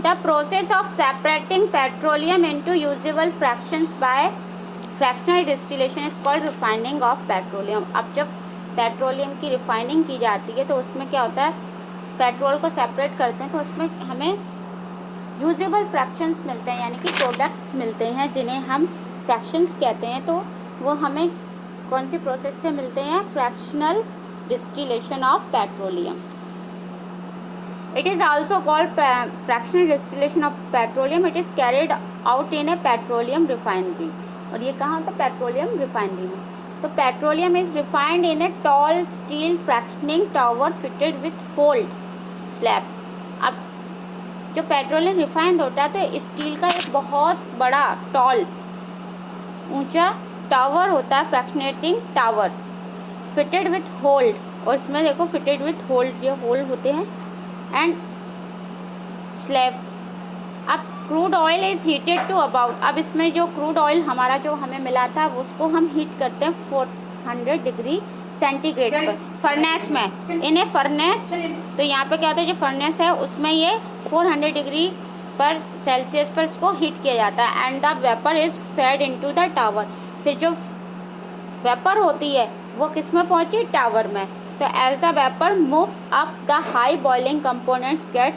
The process of separating petroleum into usable fractions by fractional distillation is called refining of petroleum. अब जब petroleum की refining की जाती है तो उसमें क्या होता है, पेट्रोल को सेपरेट करते हैं तो उसमें हमें यूजेबल फ्रैक्शंस मिलते हैं, यानी कि प्रोडक्ट्स मिलते हैं जिन्हें हम फ्रैक्शंस कहते हैं. तो वो हमें कौन सी प्रोसेस से मिलते हैं? Fractional distillation of petroleum. It is also called fractional distillation of petroleum. It is carried out in a petroleum refinery. और ये कहाँ होता है? पेट्रोलियम रिफाइनरी में. तो petroleum is refined in a tall steel fractioning tower fitted with hold slab. अब जो petroleum refined होता है तो स्टील का एक बहुत बड़ा टॉल ऊंचा टावर होता है, fractionating tower, fitted with hold. और इसमें देखो फिटेड विथ होल्ड, ये होल्ड होते हैं, एंड स्लैब. अब crude oil is heated to about. अब इसमें जो क्रूड ऑयल हमारा जो हमें मिला था उसको हम हीट करते हैं 400 डिग्री सेंटीग्रेड पर फर्नेस में, इन ए फर्नेस. तो यहाँ पे क्या होता है, जो फर्नेस है उसमें ये 400 डिग्री पर सेल्सियस पर इसको हीट किया जाता है. And the vapour is fed into the tower. फिर जो वेपर होती है वो किस में पहुँची? टावर में. तो as the vapour moves up the high boiling components get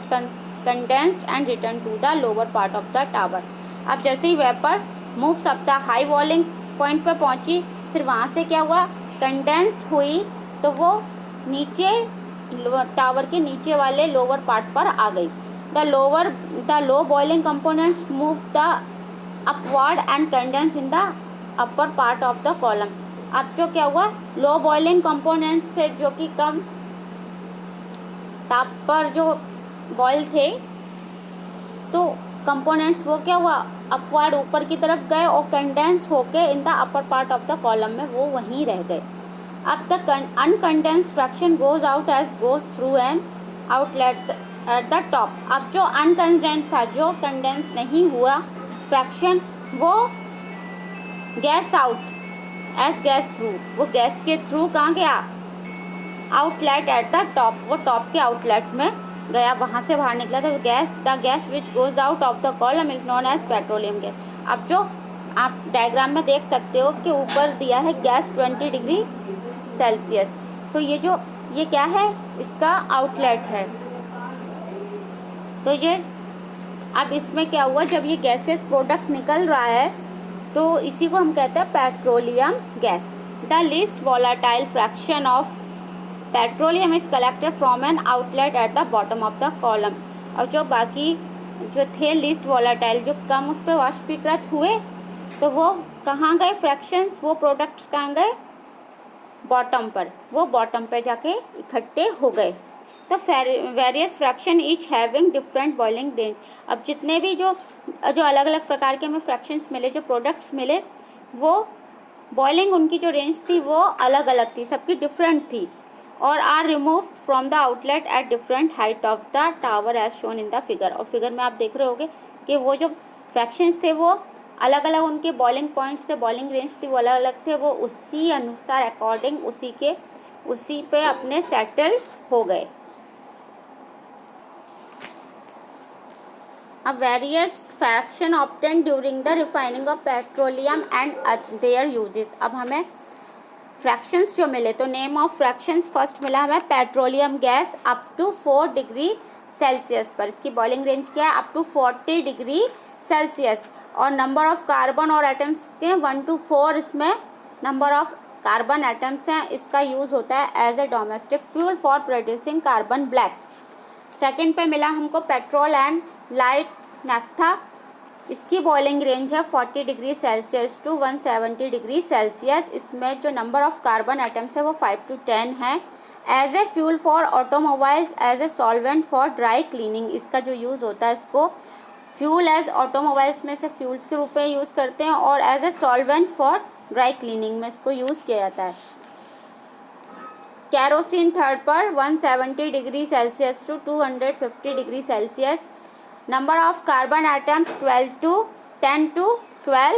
condensed and return to the lower part of the tower. अब जैसे ही vapour moves up the high boiling point पे पहुंची, फिर वहाँ से क्या हुआ? कंडेंस हुई, तो वो नीचे टावर के नीचे वाले लोअर पार्ट पर आ गई. The low boiling components move the upward and condense in the upper part of the column. अब जो क्या हुआ, लो बॉइलिंग कंपोनेंट्स से जो कि कम ताप पर जो बॉयल थे, तो कंपोनेंट्स वो क्या हुआ, अपवर्ड ऊपर की तरफ गए और कंडेंस होके in the upper part of the column में वो वहीं रह गए. अब the uncondensed fraction goes out as goes through an outlet at the top. अब जो अनकंडेंस था, जो कंडेंस नहीं हुआ फ्रैक्शन, वो gas out as gas through, वो गैस के थ्रू कहाँ गया? आउटलेट एट द टॉप, वो टॉप के आउटलेट में गया, वहाँ से बाहर निकला. तो the gas which goes out of the column is known as petroleum gas. अब जो आप डायग्राम में देख सकते हो कि ऊपर दिया है गैस 20 डिग्री सेल्सियस. तो ये क्या है? इसका आउटलेट है. तो ये अब इसमें क्या हुआ, जब ये गैसेस प्रोडक्ट निकल रहा है तो इसी को हम कहते हैं petroleum gas. The least volatile fraction of petroleum is collected from N outlet at the bottom of the column. और जो बाकी जो थे लीस्ट वॉलाटाइल, जो कम उस पर वाष्पीकृत हुए, तो वो कहाँ गए फ्रैक्शंस? वो प्रोडक्ट्स कहाँ गए? बॉटम पर. वो बॉटम पे जाके इकट्ठे हो गए. तो various fraction each having different boiling range. अब जितने भी जो अलग अलग प्रकार के हमें फ्रैक्शंस मिले, जो प्रोडक्ट्स मिले, वो बॉइलिंग उनकी जो रेंज थी वो अलग अलग थी, सबकी डिफरेंट थी. और are removed from the outlet at different height of the tower as shown in the figure. और फिगर में आप देख रहे होगे कि वो जो फ्रैक्शंस थे वो अलग अलग, उनके बॉइलिंग पॉइंट्स थे, बॉइलिंग रेंज थी, वो अलग अलग थे. वो उसी अनुसार अकॉर्डिंग उसी पे अपने सेटल हो गए. अब various fraction obtained during the refining of petroleum and there uses. अब हमें फ्रैक्शंस जो मिले, तो नेम ऑफ फ्रैक्शंस फर्स्ट मिला हमें petroleum gas up to 4 degree Celsius पर. इसकी बॉइलिंग रेंज क्या है? Up to 40 degree Celsius. और नंबर ऑफ कार्बन और एटम्स के 1 to 4 इसमें नंबर ऑफ कार्बन एटम्स हैं. इसका यूज़ होता है as a domestic fuel for producing carbon black. Second पे मिला हमको पेट्रोल एंड लाइट नैफ्था. इसकी बॉइलिंग रेंज है 40 degree Celsius to 170 degree Celsius. इसमें जो नंबर ऑफ कार्बन एटम्स है वो 5 to 10 है. As a fuel for automobiles, as a solvent for dry cleaning. इसका जो यूज़ होता है, इसको फ्यूल एज ऑटोमोबाइल्स में से फ्यूल्स के रूप में यूज़ करते हैं, और as a solvent for dry cleaning में इसको यूज़ किया जाता है. कैरोसिन थर्ड पर 170 degree Celsius to 250 degree Celsius. Number of carbon atoms 10 to 12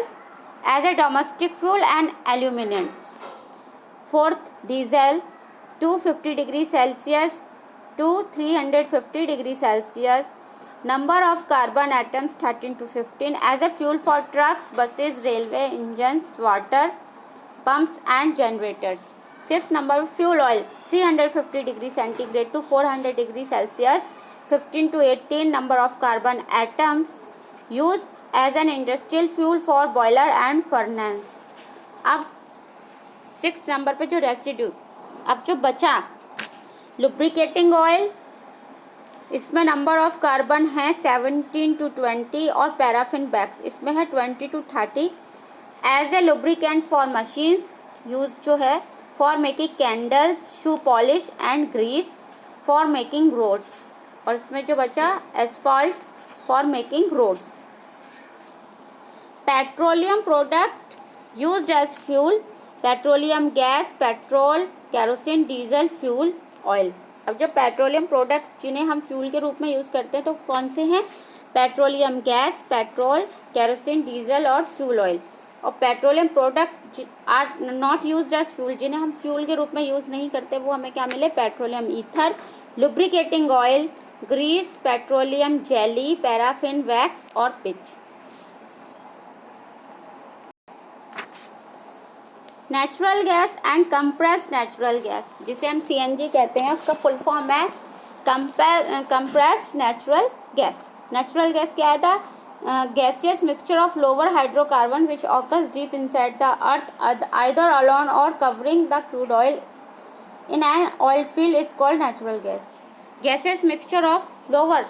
as a domestic fuel and aluminium. Fourth diesel 250 degree Celsius to 350 degree Celsius. Number of carbon atoms 13 to 15 as a fuel for trucks, buses, railway engines, water pumps and generators. Fifth number, fuel oil 350 degree centigrade to 400 degree Celsius, 15 to 18 number of carbon atoms used as an industrial fuel for boiler and furnace. अब 6 number पे जो residue, अब जो बचा lubricating oil, इसमें number of carbon है 17 to 20 और paraffin wax इसमें है 20 to 30 as a lubricant for machines use जो है for making candles, shoe polish and grease for making roads, और इसमें जो बचा asphalt for making roads. Petroleum product used as fuel, petroleum gas, petrol, kerosene, diesel, fuel oil. अब जो petroleum products जिन्हें हम फ्यूल के रूप में यूज़ करते हैं तो कौन से हैं? Petroleum gas, petrol, kerosene, diesel और फ्यूल ऑयल. और petroleum product are not used as fuel, जिन्हें हम फ्यूल के रूप में यूज़ नहीं करते, वो हमें क्या मिले? Petroleum ether, lubricating oil, grease, petroleum jelly, paraffin wax और pitch. Natural gas and compressed natural gas, जिसे हम सीएनजी कहते हैं, उसका फुल फॉर्म है compressed natural gas. Natural gas क्या था? Gaseous mixture of lower hydrocarbon which occurs deep inside the earth either alone or covering the crude oil in an oil field is called natural gas. Gaseous mixture of lower,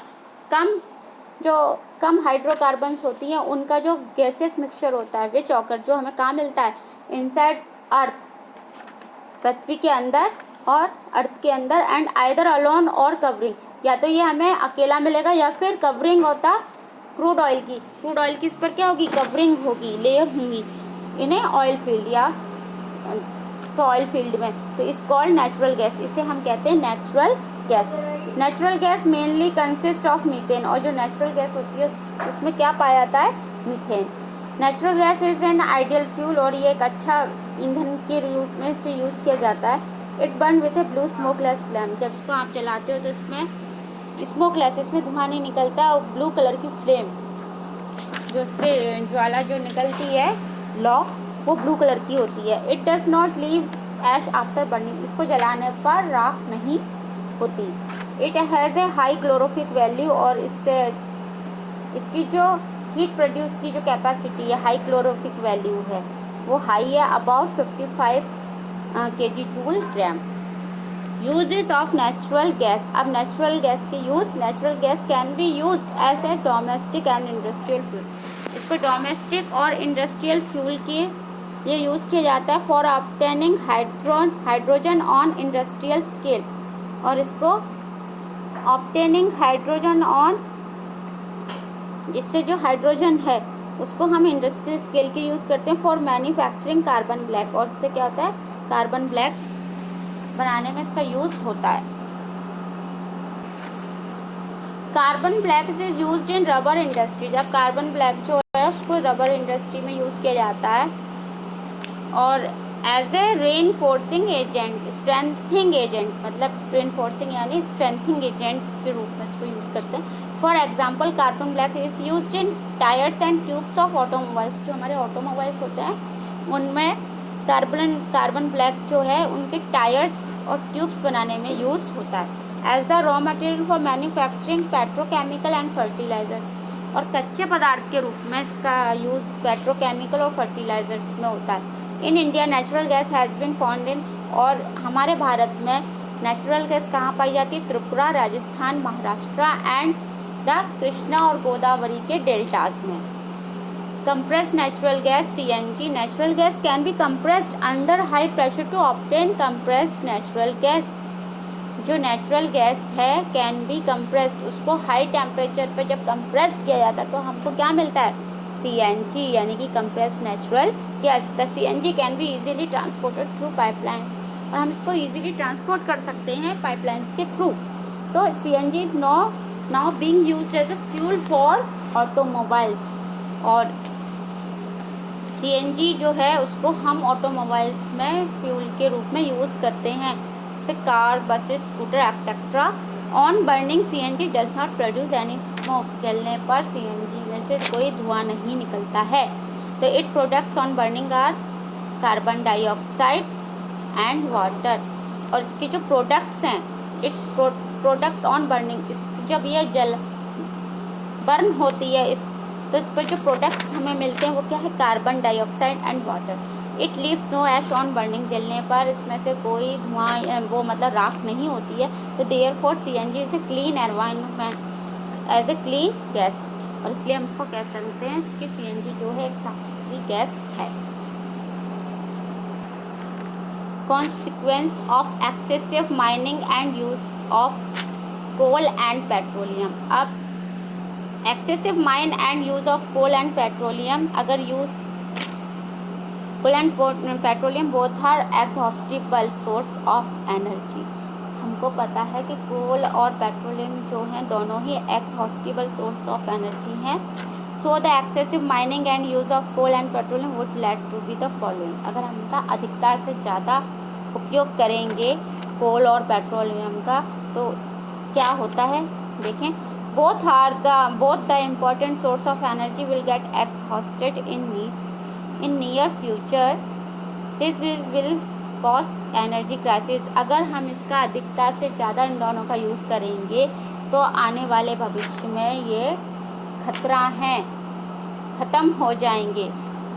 कम hydrocarbons होती हैं उनका जो gaseous mixture होता है विच occur, जो हमें कहाँ मिलता है? इनसाइड अर्थ, पृथ्वी के अंदर और अर्थ के अंदर, and either alone or covering, या तो ये हमें अकेला मिलेगा या फिर कवरिंग होता क्रूड ऑयल की इस पर क्या होगी? कवरिंग होगी, लेयर होंगी इन्हें ऑयल फील्ड या तो ऑयल फील्ड में, तो इस कॉल्ड नेचुरल गैस, इसे हम कहते हैं natural gas. Natural gas mainly consist of methane, और जो नेचुरल गैस होती है उसमें क्या पाया जाता है? Methane. Natural gas is an ideal fuel, और ये एक अच्छा ईंधन के रूप में से यूज़ किया जाता है. It burn with A blue smokeless flame, जब इसको आप जलाते हो तो इसमें स्मोकलेस, इसमें धुआं नहीं निकलता, और ब्लू कलर की फ्लेम जो उससे ज्वाला जो निकलती है लौ, वो ब्लू कलर की होती है. It does not leave ash after burning, इसको जलाने पर राख नहीं होती. It has a high calorific value, और इससे इसकी जो हीट प्रोड्यूस की जो कैपेसिटी है, हाई क्लोरोफिक वैल्यू है, वो हाई है, about 55 kg joule gram. Uses of natural gas, अब नेचुरल गैस के use, natural gas can be used as a domestic and industrial fuel, इसको डोमेस्टिक और इंडस्ट्रियल फ्यूल के ये यूज़ किया जाता है. For obtaining hydrogen on industrial scale, और इसको ऑब्टेनिंग हाइड्रोजन ऑन, इससे जो हाइड्रोजन है उसको हम इंडस्ट्रियल स्केल के यूज़ करते हैं. फॉर मैन्युफैक्चरिंग कार्बन ब्लैक, और इससे क्या होता है? कार्बन ब्लैक बनाने में इसका यूज़ होता है. Carbon black is used in rubber industry, जब कार्बन ब्लैक जो है उसको रबर इंडस्ट्री में यूज़ किया जाता है. और as a reinforcing agent, strengthening agent, मतलब रेनफोर्सिंग यानी स्ट्रेंथिंग एजेंट के रूप में इसको यूज़ करते हैं. For example carbon black is used in tyres and tubes of automobiles, जो हमारे ऑटोमोबाइल्स होते हैं उनमें कार्बन ब्लैक जो है उनके टायर्स और ट्यूब्स बनाने में यूज़ होता है. As the raw material for manufacturing petrochemical and fertiliser, और कच्चे पदार्थ के रूप में इसका यूज़ पेट्रोकेमिकल और फर्टिलाइजर्स में होता है. In India natural gas has been found in, और हमारे भारत में नेचुरल गैस कहाँ पाई जाती है? त्रिपुरा, राजस्थान, महाराष्ट्र एंड द कृष्णा और गोदावरी के डेल्टाज में. Compressed natural gas CNG, natural gas can be compressed under high pressure to obtain compressed natural gas. जो नेचुरल गैस है कैन बी कंप्रेस्ड, उसको हाई टेम्परेचर पे जब कंप्रेस्ड किया जाता है तो हमको क्या मिलता है? सीएनजी, यानी कि compressed natural gas. The CNG can be easily transported through pipeline, और हम इसको इजीली ट्रांसपोर्ट कर सकते हैं पाइपलाइंस के थ्रू. तो CNG is now being used as a fuel for automobiles, और सीएनजी जो है उसको हम ऑटोमोबाइल्स में फ्यूल के रूप में यूज़ करते हैं, जैसे car, buses, scooter etcetera on burning CNG does not produce any smoke, जलने पर CNG में से कोई धुआं नहीं निकलता है। तो its products on burning are carbon dioxides and water. और इसके जो प्रोडक्ट्स हैं, इट्स प्रोडक्ट ऑन बर्निंग, जब ये जल बर्न होती है तो इस पर जो प्रोडक्ट्स हमें मिलते हैं वो क्या है, carbon dioxide and water. It leaves no ash on burning, जलने पर इसमें से कोई धुआं वो मतलब राख नहीं होती है। तो therefore CNG is a clean environment as a clean gas, और इसलिए हम इसको कह सकते हैं कि CNG जो है एक साफ सुथरी गैस है। Consequence of excessive mining and use of coal and petroleum. अब excessive mine and use of coal and petroleum, अगर use coal and petroleum both are exhaustible source of energy. हमको पता है कि कोल और पेट्रोलियम जो हैं दोनों ही एग्जॉस्टिबल सोर्स ऑफ एनर्जी हैं। So the excessive mining and use of coal and petroleum would lead to be the following. अगर हम इनका अधिकता से ज़्यादा उपयोग करेंगे कोल और पेट्रोलियम का तो क्या होता है, देखें, both the important source of energy will get exhausted in near future. This will cause energy crisis। अगर हम इसका अधिकता से ज़्यादा इन दोनों का यूज़ करेंगे तो आने वाले भविष्य में ये खतरा हैं, ख़त्म हो जाएंगे।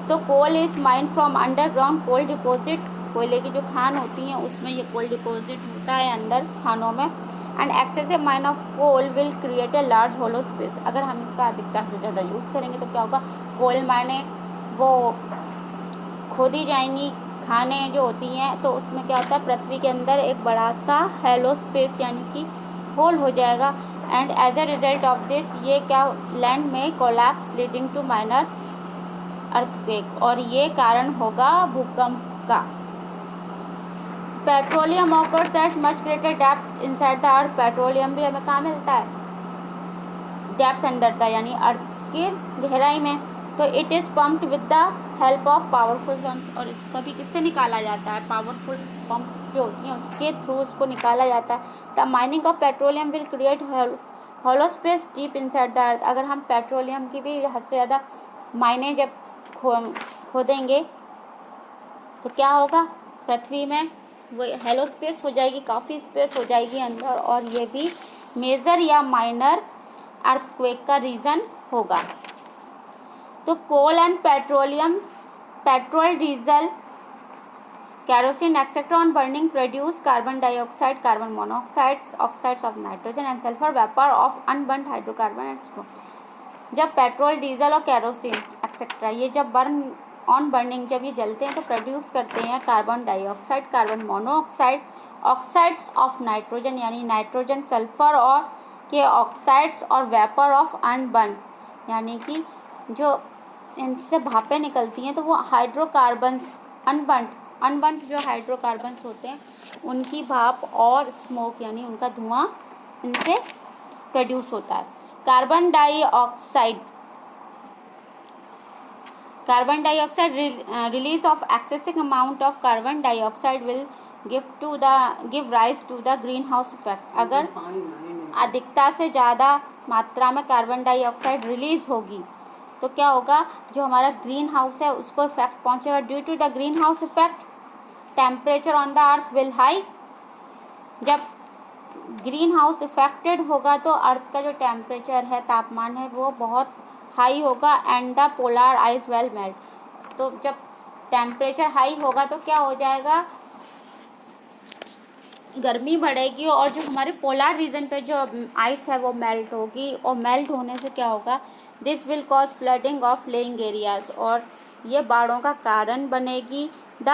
तो coal is mined from underground coal deposit, कोयले की जो खान होती हैं उसमें ये कोल डिपॉजिट होता है अंदर खानों में। And excessive mine of coal will create a large hollow space. अगर हम इसका अधिकता से ज़्यादा यूज़ करेंगे तो क्या होगा, कोल माइने वो खोदी जाएंगी, खाने जो होती हैं, तो उसमें क्या होता है, पृथ्वी के अंदर एक बड़ा सा हेलो स्पेस यानी कि होल हो जाएगा। And as a result of this ये क्या, लैंड में collapse leading to minor earthquake, और ये कारण होगा भूकंप का। Petroleum occurs at much greater depth inside the earth. Petroleum भी हमें कहाँ मिलता है, डेप्थ अंदर था यानी अर्थ की गहराई में। तो it is pumped with the help of powerful pumps, और इसको भी किससे निकाला जाता है, पावरफुल पंप जो होती हैं उसके थ्रू उसको निकाला जाता है। The mining of petroleum will create hollow space deep inside the अर्थ। अगर हम पेट्रोलियम की भी हद से ज़्यादा मायने जब खोदेंगे तो क्या होगा, पृथ्वी में वो हेलो स्पेस हो जाएगी, काफ़ी स्पेस हो जाएगी अंदर, और ये भी मेजर या माइनर अर्थक्वेक का रीज़न होगा। तो coal and petroleum, petrol, diesel, kerosene etc. on burning produce carbon dioxide, carbon monoxide, oxides of nitrogen and sulfur, vapor of unburnt hydrocarbon and smoke। जब पेट्रोल, डीजल और kerosene etcetera ये जब on burning जब ये जलते हैं तो produce करते हैं carbon dioxide, carbon monoxide, oxides of nitrogen यानी नाइट्रोजन, सल्फर और के ऑक्साइड्स, और वेपर ऑफ अनबर्न यानी कि जो इनसे भापें निकलती हैं तो वो हाइड्रोकार्बन्स, अनबर्न जो हाइड्रोकार्बन्स होते हैं उनकी भाप, और स्मोक यानी उनका धुआं इनसे प्रोड्यूस होता है। Carbon dioxide release of excessive amount of carbon dioxide will give rise to the greenhouse effect। अगर अधिकता से ज़्यादा मात्रा में कार्बन डाइऑक्साइड रिलीज़ होगी तो क्या होगा, जो हमारा ग्रीन हाउस है उसको इफेक्ट पहुंचेगा। Due to the greenhouse effect temperature on the earth will high. जब ग्रीन हाउस इफेक्टेड होगा तो अर्थ का जो टेम्परेचर है, तापमान है, वो बहुत हाई होगा। And the polar ice well melt. तो जब टेम्परेचर हाई होगा तो क्या हो जाएगा, गर्मी बढ़ेगी, और जो हमारे पोलर रीजन पे जो आइस है वो मेल्ट होगी, और मेल्ट होने से क्या होगा, this will cause flooding of laying areas, और ये बाढ़ों का कारण बनेगी। The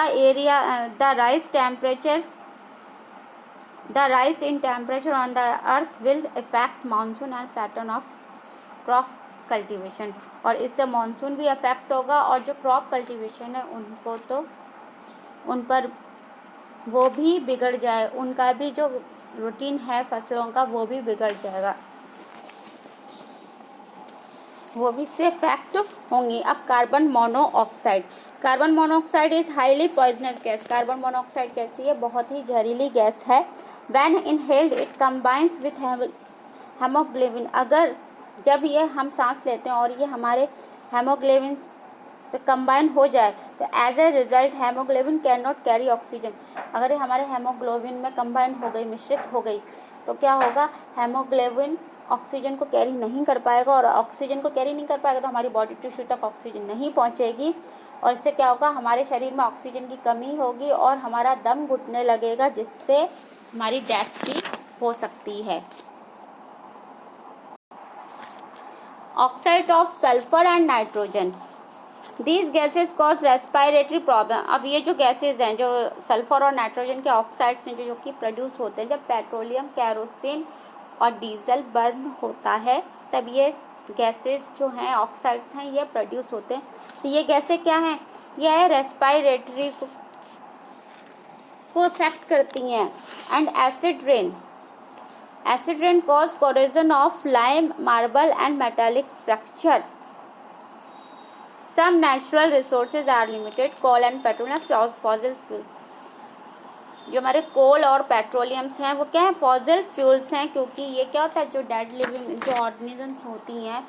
rise in temperature on the earth will affect monsoon and pattern of crop cultivation। और इससे मानसून भी अफेक्ट होगा, और जो क्रॉप कल्टीवेशन है उनको तो उन पर वो भी बिगड़ जाए, उनका भी जो रूटीन है फसलों का वो भी बिगड़ जाएगा। वो भी से इफेक्ट होंगी। अब carbon monoxide is highly poisonous gas. Carbon monoxide कैसी है? बहुत ही जहरीली गैस है। When inhaled it combines with haemoglobin. अगर जब ये हम सांस लेते हैं और ये हमारे हेमोग्लोबिन कंबाइन हो जाए तो as a result haemoglobin can not carry oxygen. अगर ये हमारे हेमोग्लोबिन में कंबाइन हो गई, मिश्रित हो गई, तो क्या होगा? हेमोग्लोबिन ऑक्सीजन को कैरी नहीं कर पाएगा, और ऑक्सीजन को कैरी नहीं कर पाएगा तो हमारी बॉडी टिश्यू तक ऑक्सीजन नहीं पहुंचेगी, और इससे क्या होगा? हमारे शरीर में ऑक्सीजन की कमी होगी और हमारा दम घुटने लगेगा, जिससे हमारी डेथ भी हो सकती है। Oxide of sulphur and nitrogen, these gases cause respiratory problem. अब ये जो गैसेज हैं, जो सल्फर और नाइट्रोजन के ऑक्साइड्स हैं, जो कि प्रोड्यूस होते हैं जब पेट्रोलियम, कैरोसिन और डीजल बर्न होता है, तब ये गैसेस जो हैं, ऑक्साइड्स हैं, ये प्रोड्यूस होते हैं। तो ये गैसें क्या हैं? ये है रेस्पायरेटरी को इफेक्ट करती हैं। And acid rain cause corrosion of lime, marble and metallic structure. Some natural resources are limited, coal and petroleum fossil fuel. जो हमारे कोल और पेट्रोलियम्स हैं वो क्या है? फॉसिल फ्यूल्स हैं, क्योंकि ये क्या होता है? जो डेड लिविंग जो ऑर्गेनिजम्स होती हैं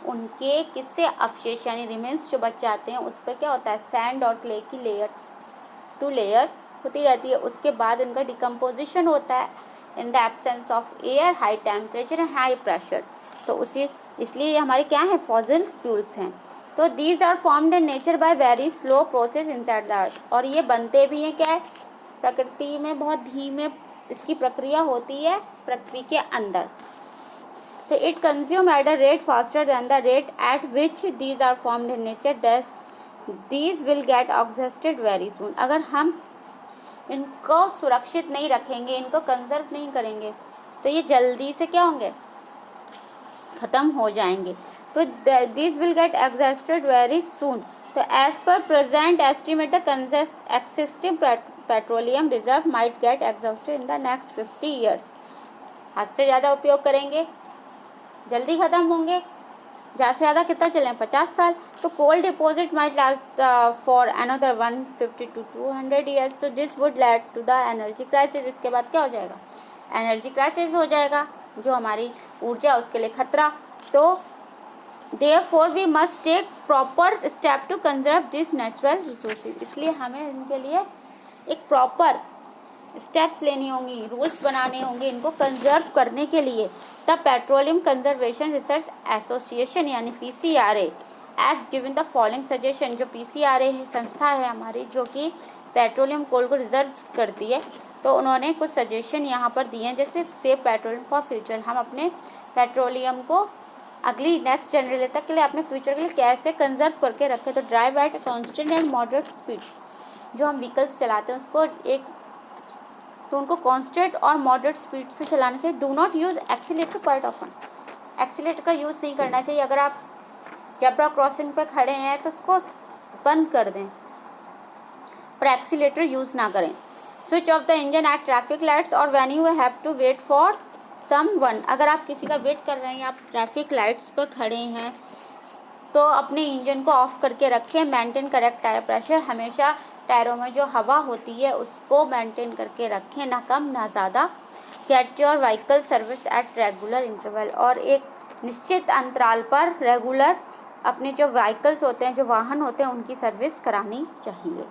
उनके किससे अवशेष यानी रिमेन्स जो बच जाते हैं, उस पर क्या होता है? सैंड और क्ले की लेयर टू लेयर होती रहती है। उसके बाद इनका डिकम्पोजिशन होता है in the absence of air, high temperature and high pressure. तो इसलिए ये हमारे क्या है? फॉसिल फ्यूल्स हैं। तो these are formed in nature by very slow process inside the earth. और ये बनते भी हैं क्या है? प्रकृति में बहुत धीमे इसकी प्रक्रिया होती है पृथ्वी के अंदर। तो it consume at a rate faster than the rate at which these are formed in nature, thus these will get exhausted very soon. अगर हम इनको सुरक्षित नहीं रखेंगे, इनको कंजर्व नहीं करेंगे, तो ये जल्दी से क्या होंगे? ख़त्म हो जाएंगे। तो this will get exhausted very soon. तो as per present estimate the existing petroleum reserve might get exhausted in the next 50 years. हद से ज़्यादा उपयोग करेंगे, जल्दी ख़त्म होंगे। ज़्यादा से ज़्यादा कितना चलें? 50 साल। तो coal deposit might last for another 150 to 200 years. तो this would lead to the energy crisis. इसके बाद क्या हो जाएगा? एनर्जी क्राइसिस हो जाएगा, जो हमारी ऊर्जा उसके लिए खतरा। तो therefore we must take proper step to conserve this natural resources. इसलिए हमें इनके लिए एक प्रॉपर स्टेप्स लेनी होंगी, रूल्स बनाने होंगे इनको कंजर्व करने के लिए। The petroleum conservation research association यानी PCRA as given the following suggestion. जो PCRA संस्था है हमारी, जो कि पेट्रोलियम कोल को रिजर्व करती है, तो उन्होंने कुछ सजेशन यहाँ पर दिए हैं, जैसे सेव पेट्रोलियम फॉर फ्यूचर। हम अपने पेट्रोलियम को अगली नेक्स्ट जनरेशन तक के लिए, अपने फ्यूचर के लिए कैसे कंजर्व करके रखें। तो drive at constant and moderate speeds. जो हम व्हीकल्स चलाते हैं उनको कांस्टेंट और मॉडरेट स्पीड्स पे चलाना चाहिए। Do not use accelerator quite often. Accelerator का यूज़ नहीं करना चाहिए। अगर आप जेब्रा क्रॉसिंग पे खड़े हैं तो उसको बंद कर दें, पर एक्सीलेटर यूज़ ना करें। Switch off the engine at traffic lights और when you have to wait for someone. अगर आप किसी का वेट कर रहे हैं, आप ट्रैफिक लाइट्स पर खड़े हैं, तो अपने इंजन को ऑफ करके रखें। Maintain correct tyre pressure. हमेशा टायरों में जो हवा होती है उसको मेंटेन करके रखें, ना कम ना ज़्यादा। Get your vehicle service at regular interval. और एक निश्चित अंतराल पर रेगुलर अपने जो व्हीकल्स होते हैं, जो वाहन होते हैं, उनकी सर्विस करानी चाहिए।